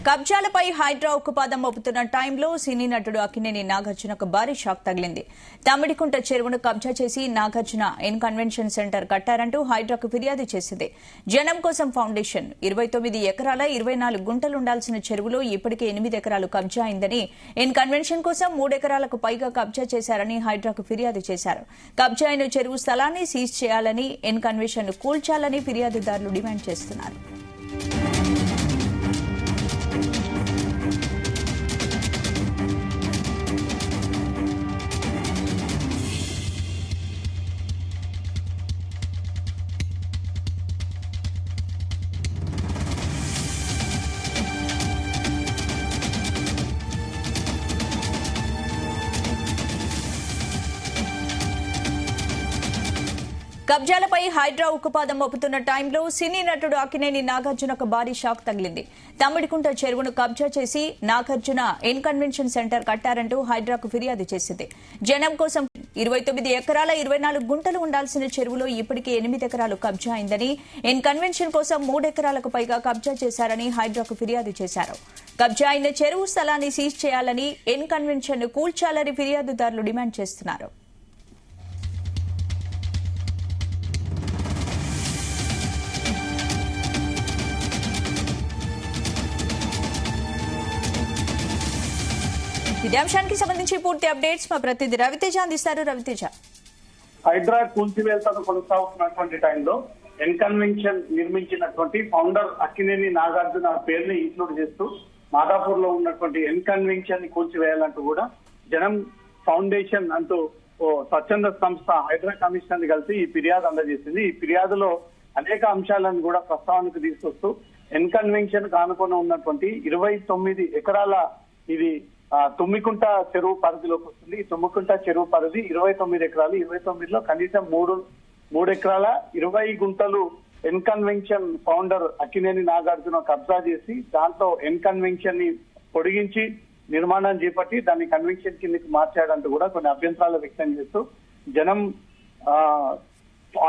కబ్జాలపై హైడ్రా ఉక్కుపాదం మోపుతున్న టైంలో సినీ నటుడు అక్కినేని నాగార్జునకు భారీ షాక్ తగిలింది. తమ్మిడికుంట చెరువును కబ్జా చేసి నాగార్జున ఎన్ కన్వెన్షన్ సెంటర్ కట్టారంటూ హైడ్రాకు ఫిర్యాదు చేసింది. జనం కోసం ఫౌండేషన్ 29 ఎకరాల 24 గుంటలు ఉండాల్సిన చెరువులో ఇప్పటికే 8 ఎకరాలు కబ్జా అయిందని, ఎన్ కన్వెన్షన్ కోసం 3 ఎకరాలకు పైగా కబ్జా చేశారని హైడ్రాకు ఫిర్యాదు చేశారు. కబ్జా అయిన చెరువు స్థలాన్ని సీజ్ చేయాలని, ఎన్ కన్వెన్షన్ ను కూల్చాలని ఫిర్యాదుదారులు డిమాండ్ చేస్తున్నారు. కబ్జాలపై హైడ్రా ఉక్కుపాదం మోపుతున్న టైంలో సినీ నటుడు అక్కినేని నాగార్జునకు భారీ షాక్ తగిలింది. తమ్మిడికుంట చెరువును కబ్జా చేసి నాగార్జున ఎన్ కన్వెన్షన్ సెంటర్ కట్టారంటూ హైడ్రాకు ఫిర్యాదు చేసింది. జనం కోసం 29 ఎకరాల 24 గుంటలు ఉండాల్సిన చెరువులో ఇప్పటికే 8 ఎకరాలు కబ్జా అయిందని, ఎన్ కన్వెన్షన్ కోసం 3 ఎకరాలకు పైగా కబ్జా చేశారని హైడ్రాకు ఫిర్యాదు చేశారు. కబ్జా అయిన చెరువు స్థలాన్ని సీజ్ చేయాలని, ఎన్ కన్వెన్షన్ ను కూల్చాలని ఫిర్యాదుదారులు డిమాండ్ చేస్తున్నారు. ఇదే అంశానికి సంబంధించి పూర్తి అప్డేట్స్ మా ప్రతినిధి రవితేజ అందిస్తారు. రవితేజ, హైడ్రా కూల్చివేతను కొనసాగుతున్నటువంటి టైంలో ఎన్ కన్వెన్షన్ నిర్మించినటువంటి ఫౌండర్ అక్కినేని నాగార్జున పేరుని ఇంక్లూడ్ చేస్తూ మాదాపూర్ లో ఉన్నటువంటి ఎన్ కన్వెన్షన్ ని కూల్చివేయాలంటూ కూడా జనం ఫౌండేషన్ అంటూ ఓ స్వచ్ఛంద సంస్థ హైడ్రా కమిషనర్ ని కలిసి ఈ ఫిర్యాదు అందజేసింది. ఈ ఫిర్యాదులో అనేక అంశాలను కూడా ప్రస్తావనకు తీసుకొస్తూ ఎన్ కన్వెన్షన్ కానుకొని ఉన్నటువంటి 29 ఎకరాల ఇది తుమ్మికుంట చెరువు పరిధిలోకి వస్తుంది. ఈ తుమ్మికుంట చెరువు పరిధి 29 ఎకరాలు. 29లో కనీసం 3 ఎకరాల 20 గుంటలు N convention founder Akkineni Nagarjuna కబ్జా చేసి దాంట్లో ఎన్ కన్వెన్షన్ ని పొడిగించి నిర్మాణం చేపట్టి దాన్ని కన్వెన్షన్ కిందకి మార్చాడంటూ కూడా కొన్ని అభ్యంతరాలు వ్యక్తం చేస్తూ జనం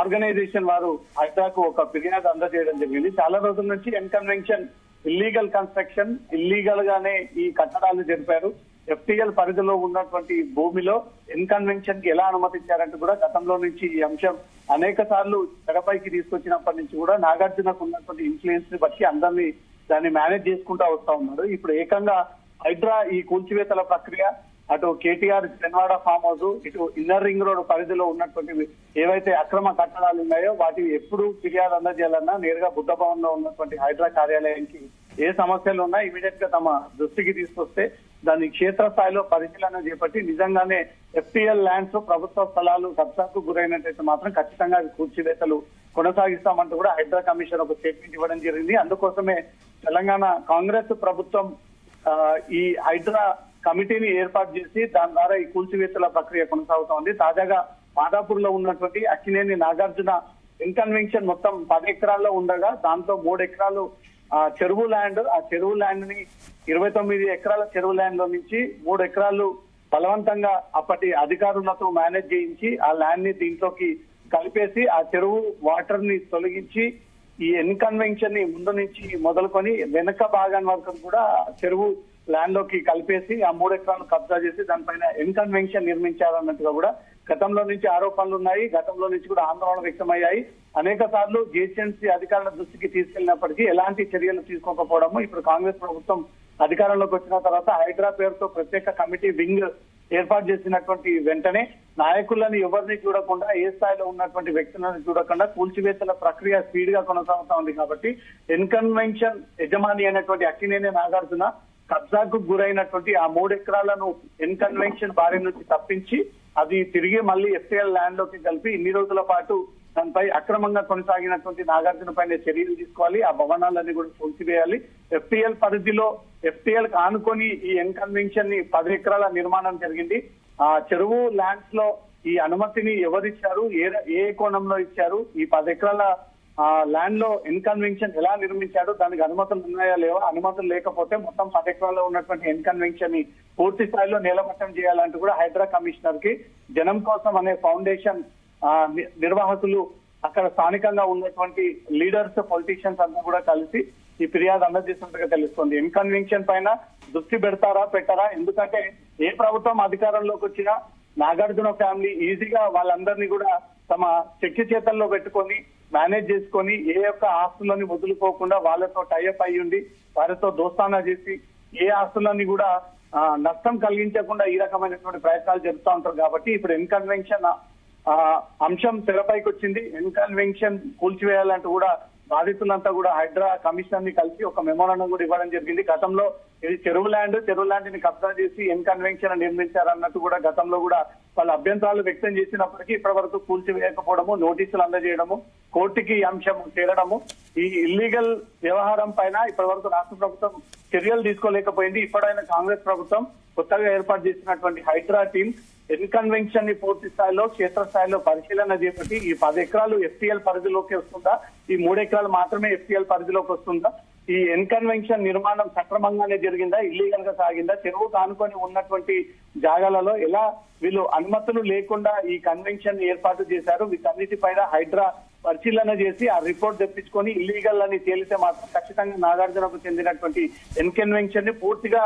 ఆర్గనైజేషన్ వారు హైడ్రాకు ఒక ఫిర్యాదు అందజేయడం జరిగింది. చాలా రోజుల నుంచి N convention illegal construction, illegal గానే ఈ కట్టడాలు జరిపారు. ఎఫ్టీఎల్ పరిధిలో ఉన్నటువంటి భూమిలో ఎన్ కన్వెన్షన్ కి ఎలా అనుమతించారంటూ కూడా గతంలో నుంచి ఈ అంశం అనేక సార్లు తెరపైకి తీసుకొచ్చినప్పటి నుంచి కూడా నాగార్జునకు ఉన్నటువంటి ఇన్ఫ్లుయెన్స్ ని బట్టి అందరినీ దాన్ని మేనేజ్ చేసుకుంటూ వస్తా ఉన్నారు. ఇప్పుడు ఏకంగా హైడ్రా ఈ కూల్చివేతల ప్రక్రియ అటు కేటీఆర్ చెన్వాడ ఫామ్ హౌస్, ఇటు ఇన్నర్ రింగ్ రోడ్ పరిధిలో ఉన్నటువంటి ఏవైతే అక్రమ కట్టడాలు ఉన్నాయో వాటి ఎప్పుడు ఫిర్యాదు అందజేయాలన్నా నేరుగా బుద్ధ భవన్ లో ఉన్నటువంటి హైడ్రా కార్యాలయానికి ఏ సమస్యలు ఉన్నా ఇమీడియట్ గా తమ దృష్టికి తీసుకొస్తే దాన్ని క్షేత్రస్థాయిలో పరిశీలన చేపట్టి నిజంగానే ఎఫ్టీఎల్ ల్యాండ్స్, ప్రభుత్వ స్థలాలు కబ్జాకు గురైనట్టయితే మాత్రం ఖచ్చితంగా కూల్చివేతలు కొనసాగిస్తామంటూ కూడా హైడ్రా కమిషన్ ఒక స్టేట్మెంట్ ఇవ్వడం జరిగింది. అందుకోసమే తెలంగాణ కాంగ్రెస్ ప్రభుత్వం ఈ హైడ్రా కమిటీని ఏర్పాటు చేసి దాని ద్వారా ఈ కూల్చివేతల ప్రక్రియ కొనసాగుతోంది. తాజాగా మాదాపూర్ లో ఉన్నటువంటి అక్కినేని నాగార్జున ఎన్ కన్వెన్షన్ మొత్తం 10 ఎకరాల్లో ఉండగా దాంట్లో 3 ఎకరాలు చెరువు ల్యాండ్, ఆ చెరువు ల్యాండ్ ని 29 ఎకరాల చెరువు ల్యాండ్ లో నుంచి 3 ఎకరాలు బలవంతంగా అప్పటి అధికారులతో మేనేజ్ చేయించి ఆ ల్యాండ్ ని దీంట్లోకి కలిపేసి ఆ చెరువు వాటర్ ని తొలగించి ఈ ఎన్ కన్వెన్షన్ ని ముందు నుంచి మొదలుకొని వెనక భాగాన్ని వరకు కూడా చెరువు ల్యాండ్ లోకి కలిపేసి ఆ 3 ఎకరాలు కబ్జా చేసి దానిపైన ఎన్ కన్వెన్షన్ నిర్మించారన్నట్టుగా కూడా గతంలో నుంచి ఆరోపణలు ఉన్నాయి. గతంలో నుంచి కూడా ఆందోళన వ్యక్తమయ్యాయి. అనేక సార్లు జిహెచ్ఎంసీ అధికారుల దృష్టికి తీసుకెళ్లినప్పటికీ ఎలాంటి చర్యలు తీసుకోకపోవడము, ఇప్పుడు కాంగ్రెస్ ప్రభుత్వం అధికారంలోకి వచ్చిన తర్వాత హైడ్రా పేరుతో ప్రత్యేక కమిటీ వింగ్ ఏర్పాటు చేసినటువంటి వెంటనే నాయకులను ఎవరిని చూడకుండా, ఏ స్థాయిలో ఉన్నటువంటి వ్యక్తులను చూడకుండా కూల్చివేతల ప్రక్రియ స్పీడ్ గా కొనసాగుతా ఉంది. కాబట్టి ఎన్ కన్వెన్షన్ యజమాని అయినటువంటి అక్కినేని నాగార్జున కబ్జాకు గురైనటువంటి ఆ 3 ఎకరాలను ఎన్ కన్వెన్షన్ బారి నుంచి తప్పించి అది తిరిగి మళ్ళీ ఎఫ్టీఎల్ ల్యాండ్ లోకి కలిపి ఇన్ని రోజుల పాటు దానిపై అక్రమంగా కొనసాగినటువంటి నాగార్జున పైన చర్యలు తీసుకోవాలి. ఆ భవనాలన్నీ కూడా కూల్చివేయాలి. ఎఫ్టీఎల్ పరిధిలో ఎఫ్టీఎల్ ఆనుకొని ఈ ఎన్ కన్వెన్షన్ ని 10 ఎకరాల నిర్మాణం జరిగింది. ఆ చెరువు ల్యాండ్స్ లో ఈ అనుమతిని ఎవరిచ్చారు, ఏ కోణంలో ఇచ్చారు, ఈ 10 ఎకరాల ల్యాండ్ లో ఎన్ కన్వెన్షన్ ఎలా నిర్మించాడు, దానికి అనుమతులు ఉన్నాయా లేవా, అనుమతులు లేకపోతే మొత్తం 10 ఎకరాల్లో ఉన్నటువంటి ఎన్ కన్వెన్షన్ ని పూర్తి స్థాయిలో నేలమట్టం చేయాలంటూ కూడా హైడ్రా కమిషనర్ కి జనం కోసం అనే ఫౌండేషన్ నిర్వాహకులు అక్కడ స్థానికంగా ఉన్నటువంటి లీడర్స్, పొలిటీషియన్స్ అంతా కూడా కలిసి ఈ ఫిర్యాదు అందజేసినట్టుగా తెలుస్తోంది. ఇన్కన్వెన్షన్ పైన దృష్టి పెడతారా పెట్టారా? ఎందుకంటే ఏ ప్రభుత్వం అధికారంలోకి వచ్చినా నాగార్జున ఫ్యామిలీ ఈజీగా వాళ్ళందరినీ కూడా తమ శక్తి చేతల్లో పెట్టుకొని మేనేజ్ చేసుకొని ఏ యొక్క ఆస్తులని వదులుకోకుండా వాళ్ళతో టైఅప్ అయ్యి ఉండి వారితో దోస్తానా చేసి ఏ ఆస్తులని కూడా నష్టం కలిగించకుండా ఈ రకమైనటువంటి ప్రయత్నాలు జరుపుతూ ఉంటారు. కాబట్టి ఇప్పుడు ఇన్కన్వెన్షన్ అంశం తెరపైకి వచ్చింది. ఇన్కన్వెన్షన్ కూల్చివేయాలంటూ కూడా బాధితులంతా కూడా హైడ్రా కమిషనర్ ని కలిసి ఒక మెమోరాండం కూడా ఇవ్వడం జరిగింది. గతంలో ఇది చెరువు ల్యాండ్ ని కబ్జా చేసి ఇన్కన్వెన్షన్ నిర్మించారన్నట్టు కూడా గతంలో కూడా వాళ్ళ అభ్యంతరాలు వ్యక్తం చేసినప్పటికీ ఇప్పటి వరకు కూల్చివేయకపోవడము, నోటీసులు అందజేయడము, కోర్టుకి ఈ అంశం చేరడము, ఈ ఇల్లీగల్ వ్యవహారం పైన ఇప్పటి వరకు రాష్ట్ర ప్రభుత్వం చర్యలు తీసుకోలేకపోయింది. ఇప్పుడైనా కాంగ్రెస్ ప్రభుత్వం కొత్తగా ఏర్పాటు చేసినటువంటి హైడ్రా టీం ఇన్కన్వెన్షన్ ని పూర్తి స్థాయిలో క్షేత్రస్థాయిలో పరిశీలన చేపట్టి ఈ 10 ఎకరాలు ఎఫ్టీఎల్ పరిధిలోకి వస్తుందా, ఈ 3 ఎకరాలు మాత్రమే ఎఫ్టీఎల్ పరిధిలోకి వస్తుందా, ఈ ఇన్కన్వెన్షన్ నిర్మాణం సక్రమంగానే జరిగిందా, ఇల్లీగల్ గా సాగిందా, చెరువు కానుకొని ఉన్నటువంటి జాగాలలో ఎలా వీళ్ళు అనుమతులు లేకుండా ఈ కన్వెన్షన్ ఏర్పాటు చేశారు, వీటన్నిటిపైన హైడ్రా పరిశీలన చేసి ఆ రిపోర్ట్ తెప్పించుకొని ఇల్లీగల్ అని తేలితే మాత్రం ఖచ్చితంగా నాగార్జునకు చెందినటువంటి ఇన్కన్వెన్షన్ ని పూర్తిగా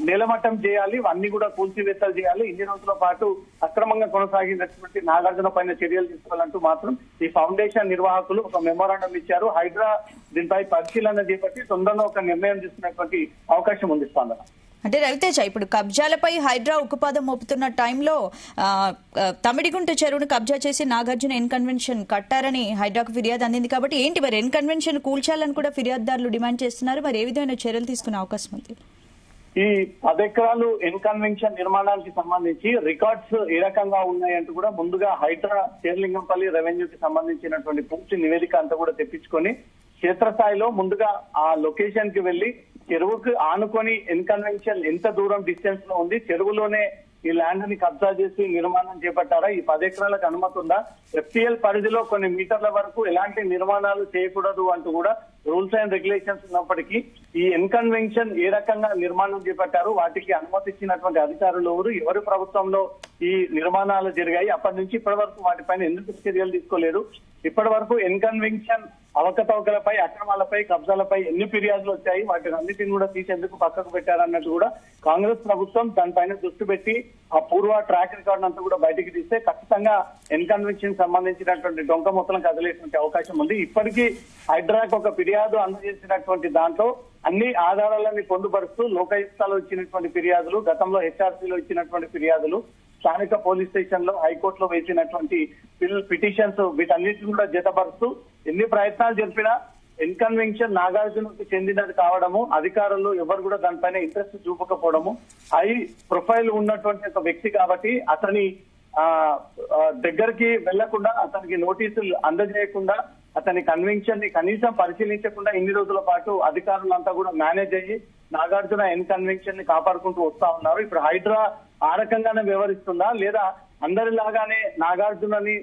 నీలమట్టం చేయాలి, అన్ని కూడా కూల్చివేతలు చేయాలి. ఇన్ని రోజుల పాటు అక్రమంగా కొనసాగినటువంటి నాగార్జున పైన చర్యలు తీసుకోవాలంటూ మాత్రం ఈ ఫౌండేషన్ నిర్వాహకులు ఒక మెమోరాండం ఇచ్చారు. హైడ్రా దీనిపై పరిశీలన చేపట్టి తొందరలో ఒక నిర్ణయం తీసుకునేటువంటి అవకాశం ఉంది. స్పందన అంటే రవితేజ, ఇప్పుడు కబ్జాలపై హైడ్రా ఉక్కుపాదం మోపుతున్న టైంలో తమిడిగుంట చెరువును కబ్జా చేసి నాగార్జున ఇన్కన్వెన్షన్ కట్టారని హైడ్రాకు ఫిర్యాదు అందింది. కాబట్టి ఏంటి మరి ఇన్కన్వెన్షన్ కూల్చాలని కూడా ఫిర్యాదుదారులు డిమాండ్ చేస్తున్నారు. మరి ఏ విధమైన చర్యలు తీసుకునే అవకాశం ఉంది? ఈ 10 ఎకరాలు ఇన్కన్వెన్షన్ నిర్మాణానికి సంబంధించి రికార్డ్స్ ఏ రకంగా ఉన్నాయంటూ కూడా ముందుగా హైడ్రా శేర్లింగంపల్లి రెవెన్యూకి సంబంధించినటువంటి పూర్తి నివేదిక అంతా కూడా తెప్పించుకొని క్షేత్రస్థాయిలో ముందుగా ఆ లొకేషన్ కి వెళ్లి చెరువుకు ఆనుకొని ఇన్కన్వెన్షన్ ఎంత దూరం డిస్టెన్స్ లో ఉంది, చెరువులోనే ఈ ల్యాండ్ ని కబ్జా చేసి నిర్మాణం చేపట్టారా, ఈ 10 ఎకరాలకు అనుమతి ఉందా, ఎఫ్టీఎల్ పరిధిలో కొన్ని మీటర్ల వరకు ఎలాంటి నిర్మాణాలు చేయకూడదు అంటూ కూడా రూల్స్ అండ్ రెగ్యులేషన్స్ ఉన్నప్పటికీ ఈ ఇన్కన్వెన్షన్ ఏ రకంగా నిర్మాణం చేపట్టారు, వాటికి అనుమతి ఇచ్చినటువంటి అధికారులు ఎవరి ప్రభుత్వంలో ఈ నిర్మాణాలు జరిగాయి, అప్పటి నుంచి ఇప్పటి వరకు వాటిపైన ఎందుకు చర్యలు తీసుకోలేదు, ఇప్పటి వరకు ఇన్కన్వెన్షన్ అవకతవకలపై, అక్రమాలపై, కబ్జాలపై ఎన్ని ఫిర్యాదులు వచ్చాయి, వాటిని అన్నిటిని కూడా తీసేందుకు పక్కకు పెట్టారన్నట్టు కూడా కాంగ్రెస్ ప్రభుత్వం దానిపైన దృష్టి పెట్టి ఆ పూర్వ ట్రాక్ రికార్డు అంతా కూడా బయటికి తీస్తే ఖచ్చితంగా ఇన్కన్వెన్షన్ సంబంధించినటువంటి డొంక మొత్తం కదిలేటువంటి అవకాశం ఉంది. ఇప్పటికీ హైడ్రాక్ ఒక ఫిర్యాదు అందజేసినటువంటి దాంట్లో అన్ని ఆధారాలన్నీ పొందుపరుస్తూ లోకాయుక్తాలో ఇచ్చినటువంటి ఫిర్యాదులు, గతంలో హెచ్ఆర్సీలో ఇచ్చినటువంటి ఫిర్యాదులు, స్థానిక పోలీస్ స్టేషన్ లో, హైకోర్టులో వేసినటువంటి పిటిషన్స్ వీటన్నిటిని కూడా జతపరుస్తూ ఎన్ని ప్రయత్నాలు జరిపినా ఇన్కన్వెన్షన్ నాగార్జునకు చెందినది కావడము, అధికారులు ఎవరు కూడా దానిపైన ఇంట్రెస్ట్ చూపకపోవడము, హై ప్రొఫైల్ ఉన్నటువంటి ఒక వ్యక్తి కాబట్టి అతని దగ్గరికి వెళ్లకుండా, అతనికి నోటీసులు అందజేయకుండా, అతని కన్వెన్షన్ ని కనీసం పరిశీలించకుండా ఇన్ని రోజుల పాటు అధికారులంతా కూడా మేనేజ్ అయ్యి నాగార్జున ఇన్కన్వెన్షన్ ని కాపాడుకుంటూ వస్తా ఉన్నారు. ఇప్పుడు హైడ్రా ఆ రకంగానే వ్యవహరిస్తుందా, లేదా అందరిలాగానే నాగార్జునని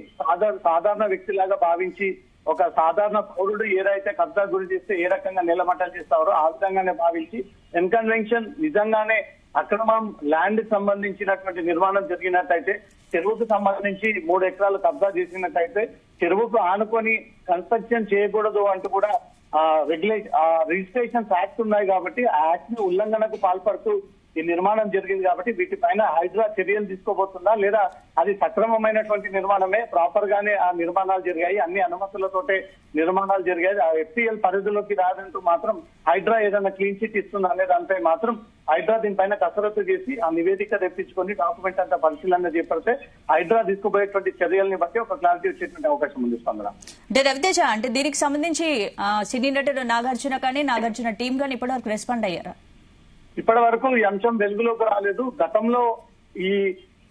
సాధారణ వ్యక్తిలాగా భావించి ఒక సాధారణ పౌరుడు ఏదైతే కబ్జా గురి చేస్తే ఏ రకంగా నిలమట్టలు చేస్తారో ఆ విధంగానే భావించి ఇన్కన్వెన్షన్ నిజంగానే అక్రమం ల్యాండ్ సంబంధించినటువంటి నిర్మాణం జరిగినట్టయితే, చెరువుకు సంబంధించి 3 ఎకరాలు కబ్జా చేసినట్టయితే చెరువుకు ఆనుకొని కన్స్ట్రక్షన్ చేయకూడదు అంటూ కూడా రిజిస్ట్రేషన్ యాక్ట్ ఉన్నాయి కాబట్టి ఆ యాక్ట్ ని ఉల్లంఘనకు పాల్పడుతూ ఈ నిర్మాణం జరిగింది. కాబట్టి వీటిపైన హైడ్రా చర్యలు తీసుకోబోతుందా, లేదా అది సక్రమమైనటువంటి నిర్మాణమే, ప్రాపర్ గానే ఆ నిర్మాణాలు జరిగాయి, అన్ని అనుమతులతోటే నిర్మాణాలు జరిగాయి, ఆ ఎఫ్టీఎల్ పరిధిలోకి రాదంటూ మాత్రం హైడ్రా ఏదైనా క్లీన్ చిట్ ఇస్తుందా అనే దానిపై మాత్రం హైడ్రా దీనిపైన కసరత్తు చేసి ఆ నివేదిక తెప్పించుకొని డాక్యుమెంట్ అంతా పరిశీలన చేపడితే హైడ్రా తీసుకుపోయేటువంటి చర్యల్ని బట్టి ఒక క్లారిటీ వచ్చేటువంటి అవకాశం ఉంది. స్పందన అంటే రవితేజ, అంటే దీనికి సంబంధించి సినీ నటుడు నాగార్జున కానీ నాగార్జున టీం కానీ ఇప్పటివరకు రెస్పాండ్ అయ్యారా? ఇప్పటి వరకు ఈ అంశం వెలుగులోకి రాలేదు. గతంలో ఈ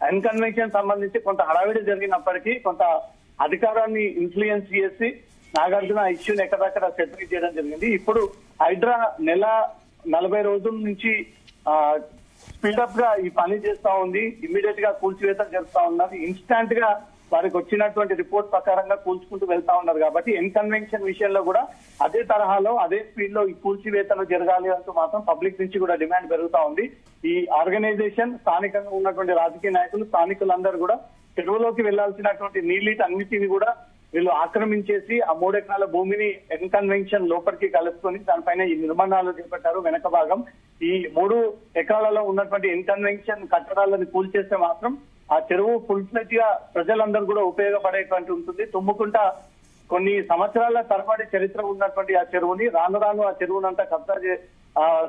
ఇన్కన్వెన్షన్ సంబంధించి కొంత హడావిడి జరిగినప్పటికీ కొంత అధికారాన్ని ఇన్ఫ్లుయెన్స్ చేసి నాగార్జున ఇష్యూని ఎక్కడక్కడ సెటిల్ చేయడం జరిగింది. ఇప్పుడు హైడ్రా నెల 40 రోజుల నుంచి స్పీడప్ గా ఈ పని చేస్తా ఉంది, ఇమ్మీడియట్ గా కూల్చివేత జరుపుతా ఉన్నారు, ఇన్స్టాంట్ గా వారికి వచ్చినటువంటి రిపోర్ట్ ప్రకారంగా కూల్చుకుంటూ వెళ్తా ఉన్నారు. కాబట్టి ఇన్కన్వెన్షన్ విషయంలో కూడా అదే తరహాలో అదే స్పీడ్ లో ఈ కూల్చివేతలు జరగాలి అంటూ మాత్రం పబ్లిక్ నుంచి కూడా డిమాండ్ పెరుగుతా ఉంది. ఈ ఆర్గనైజేషన్, స్థానికంగా ఉన్నటువంటి రాజకీయ నాయకులు, స్థానికులందరూ కూడా చెరువులోకి వెళ్లాల్సినటువంటి నీళ్ళీటి అన్నిటిని కూడా వీళ్ళు ఆక్రమించేసి ఆ 3 ఎకరాల భూమిని ఎన్కన్వెన్షన్ లోపలికి కలుపుకొని దానిపైన ఈ నిర్మాణాలు చేపట్టారు. వెనక భాగం ఈ 3 ఎకరాలలో ఉన్నటువంటి ఎన్కన్వెన్షన్ కట్టడాలను కూల్చేస్తే మాత్రం ఆ చెరువు ఫుల్ ఫ్లెడ్జ్ గా ప్రజలందరూ కూడా ఉపయోగపడేటువంటి ఉంటుంది. తుమ్ముకుంట కొన్ని సంవత్సరాల తరబడి చరిత్ర ఉన్నటువంటి ఆ చెరువుని రాను రాను ఆ చెరువునంతా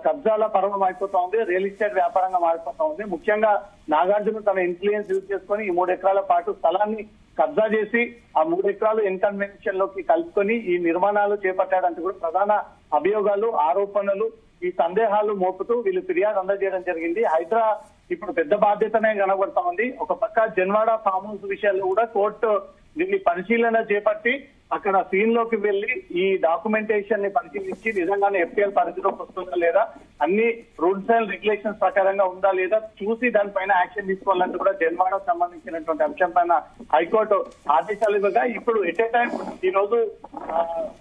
కబ్జాల పర్వం అయిపోతా ఉంది. రియల్ ఎస్టేట్ వ్యాపారంగా మారిపోతా ఉంది. ముఖ్యంగా నాగార్జున తన ఇన్ఫ్లుయెన్స్ యూజ్ చేసుకొని ఈ 3 ఎకరాల పాటు స్థలాన్ని కబ్జా చేసి ఆ 3 ఎకరాలు ఎన్కన్వెన్షన్ లోకి కలుపుకొని ఈ నిర్మాణాలు చేపట్టాడంటూ కూడా ప్రధాన అభియోగాలు, ఆరోపణలు, ఈ సందేహాలు మోపుతూ వీళ్ళు ఫిర్యాదు అందజేయడం జరిగింది. హైడ్రా ఇప్పుడు పెద్ద బాధ్యతనే కనబడతా ఉంది. ఒక పక్క జన్వాడ ఫామ్ హౌస్ విషయాల్లో కూడా కోర్టు దీన్ని పరిశీలన చేపట్టి అక్కడ సీన్ లోకి వెళ్లి ఈ డాక్యుమెంటేషన్ ని పరిశీలించి నిజంగానే ఎఫ్టీఎల్ పరిధిలోకి వస్తుందా లేదా, అన్ని రూల్స్ అండ్ రెగ్యులేషన్స్ ప్రకారంగా ఉందా లేదా చూసి దానిపైన యాక్షన్ తీసుకోవాలంటూ కూడా జన్వాడకు సంబంధించినటువంటి అంశం పైన హైకోర్టు ఆదేశాలు ఇవ్వగా ఇప్పుడు ఎట్ ఏ టైం ఈ రోజు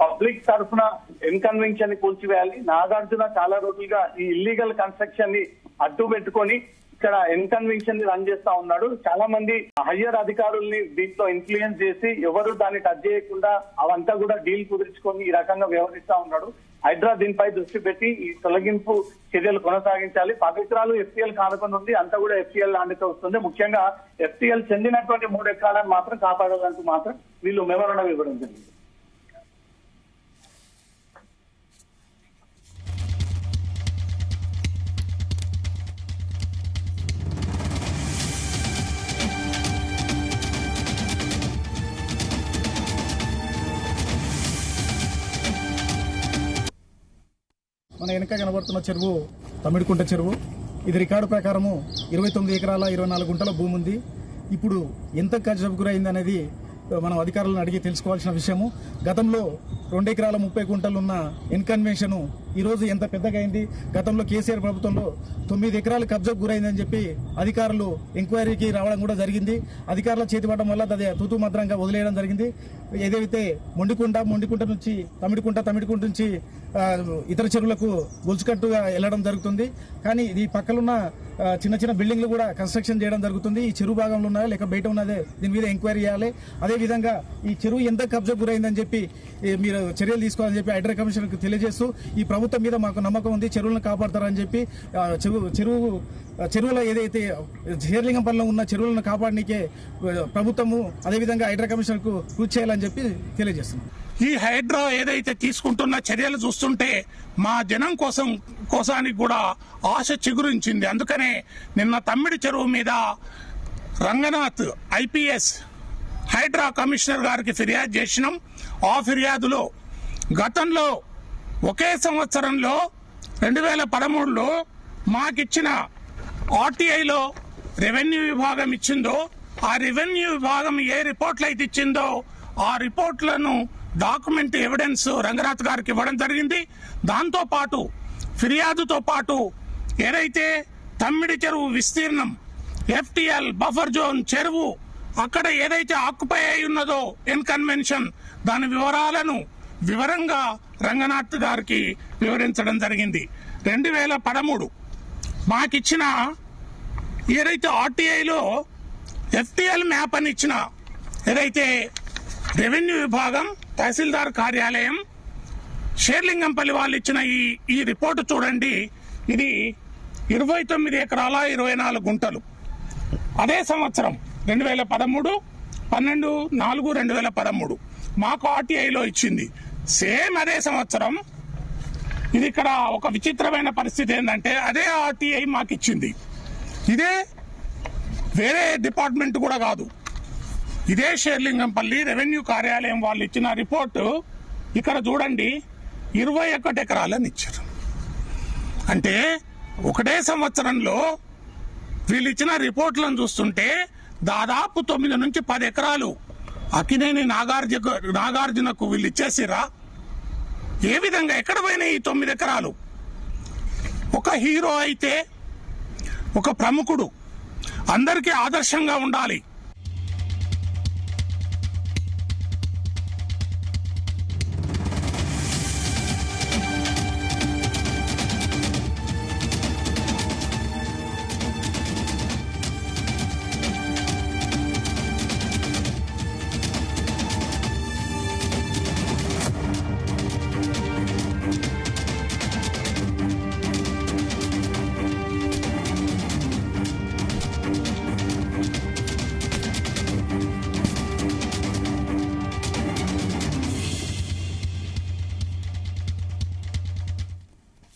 పబ్లిక్ తరఫున ఎన్కన్వెన్షన్ ని కూల్చివేయాలి. నాగార్జున చాలా రోజులుగా ఈ ఇల్లీగల్ కన్స్ట్రక్షన్ ని అడ్డు పెట్టుకొని ఇక్కడ ఎన్కన్వెన్షన్ ని రన్ చేస్తా ఉన్నాడు. చాలా మంది హయ్యర్ అధికారుల్ని దీంట్లో ఇన్ఫ్లుయెన్స్ చేసి ఎవరు దాన్ని టచ్ చేయకుండా అవంతా కూడా డీల్ కుదుర్చుకొని ఈ రకంగా వ్యవహరిస్తా ఉన్నాడు. హైడ్రా దీనిపై దృష్టి పెట్టి ఈ తొలగింపు చర్యలు కొనసాగించాలి. 10 ఎకరాలు ఎఫ్టీఎల్ కానుకొని ఉంది, అంతా కూడా ఎఫ్టీఎల్ లాంటితో వస్తుంది. ముఖ్యంగా ఎఫ్టీఎల్ చెందినటువంటి 3 ఎకరాలను మాత్రం కాపాడాలంటూ మాత్రం వీళ్ళు మెమోరాండం ఇవ్వడం జరిగింది. మన వెనక కనబడుతున్న చెరువు తమిడికుంట చెరువు. ఇది రికార్డు ప్రకారము 29 ఎకరాల 24 గుంటల భూమి ఉంది. ఇప్పుడు ఎంత కబ్జాకు గురైంది అనేది మనం అధికారులను అడిగి తెలుసుకోవాల్సిన విషయము. గతంలో 2 ఎకరాల 30 గుంటలు ఉన్న ఎన్కన్వెన్షన్ ఈ రోజు ఎంత పెద్దగా అయింది. గతంలో కేసీఆర్ ప్రభుత్వంలో 9 ఎకరాలు కబ్జాకు గురైందని చెప్పి అధికారులు ఎంక్వైరీకి రావడం కూడా జరిగింది. అధికారుల చేతిపడడం వల్ల అది తూతూ మంత్రంగా వదిలేయడం జరిగింది. ఏదైతే మొండికుంట నుంచి తమిడికుంట నుంచి ఇతర చెరువులకు గొలుచుకట్టుగా వెళ్లడం జరుగుతుంది. కానీ ఈ పక్కలున్న చిన్న చిన్న బిల్డింగ్లు కూడా కన్స్ట్రక్షన్ చేయడం జరుగుతుంది. ఈ చెరువు భాగంలో ఉన్నాయా లేక బయట ఉన్నదే దీని మీద ఎంక్వైరీ చేయాలి. అదేవిధంగా ఈ చెరువు ఎంత కబ్జా గురైందని చెప్పి మీరు చర్యలు తీసుకోవాలని చెప్పి హైడ్రా కమిషన్ కు తెలియజేస్తూ ఈ ప్రభుత్వం మీద మాకు నమ్మకం ఉంది, చెరువులను కాపాడతారని చెప్పి చెరువులో ఏదైతే శేర్లింగంపల్లిలో ఉన్న చెరువులను కాపాడనికే ప్రభుత్వము అదేవిధంగా హైడ్రా కమిషన్ కు కృషి చేయాలని చెప్పి తెలియజేస్తున్నాం. ఈ హైడ్రా ఏదైతే తీసుకుంటున్న చర్యలు చూస్తుంటే మా జనం కోసానికి కూడా ఆశ చిగురించింది. అందుకనే నిన్న తమ్మిడి చెరువు మీద రంగనాథ్ ఐపీఎస్ హైడ్రా కమిషనర్ గారికి ఫిర్యాదు చేసినాం. ఆ ఫిర్యాదులో గతంలో ఒకే సంవత్సరంలో 2013లో మాకిచ్చిన ఆర్టీఐలో రెవెన్యూ విభాగం ఇచ్చిందో ఆ రెవెన్యూ విభాగం ఏ రిపోర్ట్లు అయితే ఇచ్చిందో ఆ రిపోర్ట్లను డాక్యుమెంట్ ఎవిడెన్స్ రంగనాథ్ గారికి ఇవ్వడం జరిగింది. దాంతో పాటు ఫిర్యాదుతో పాటు ఏదైతే తమ్మిడి చెరువు విస్తీర్ణం ఎఫ్టీఎల్ బఫర్ జోన్ చెరువు అక్కడ ఏదైతే ఆక్యుపై అయి ఉన్నదో ఎన్కన్వెన్షన్ దాని వివరాలను వివరంగా రంగనాథ్ గారికి వివరించడం జరిగింది. 2013 మాకిచ్చిన ఏదైతే ఆర్టీఐలో ఎఫ్టీఎల్ మ్యాప్ అని ఇచ్చిన ఏదైతే రెవెన్యూ విభాగం తహసీల్దార్ కార్యాలయం షేర్లింగంపల్లి వాళ్ళు ఇచ్చిన ఈ రిపోర్టు చూడండి. ఇది 29 ఎకరాల 24 గుంటలు. అదే సంవత్సరం 2013 మాకు ఆర్టీఐలో ఇచ్చింది. సేమ్ అదే సంవత్సరం. ఇది ఇక్కడ ఒక విచిత్రమైన పరిస్థితి ఏంటంటే అదే ఆర్టీఐ మాకు ఇచ్చింది. ఇదే వేరే డిపార్ట్మెంట్ కూడా కాదు, ఇదే షేర్లింగంపల్లి రెవెన్యూ కార్యాలయం వాళ్ళు ఇచ్చిన రిపోర్టు ఇక్కడ చూడండి 21 ఎకరాలని ఇచ్చారు. అంటే ఒకటే సంవత్సరంలో వీళ్ళు ఇచ్చిన రిపోర్ట్లను చూస్తుంటే దాదాపు 9 నుంచి 10 ఎకరాలు అక్కినేని నాగార్జునకు వీళ్ళు ఇచ్చేసిరా. ఏ విధంగా ఎక్కడ పోయినాయి ఈ 9 ఎకరాలు? ఒక హీరో అయితే, ఒక ప్రముఖుడు, అందరికీ ఆదర్శంగా ఉండాలి,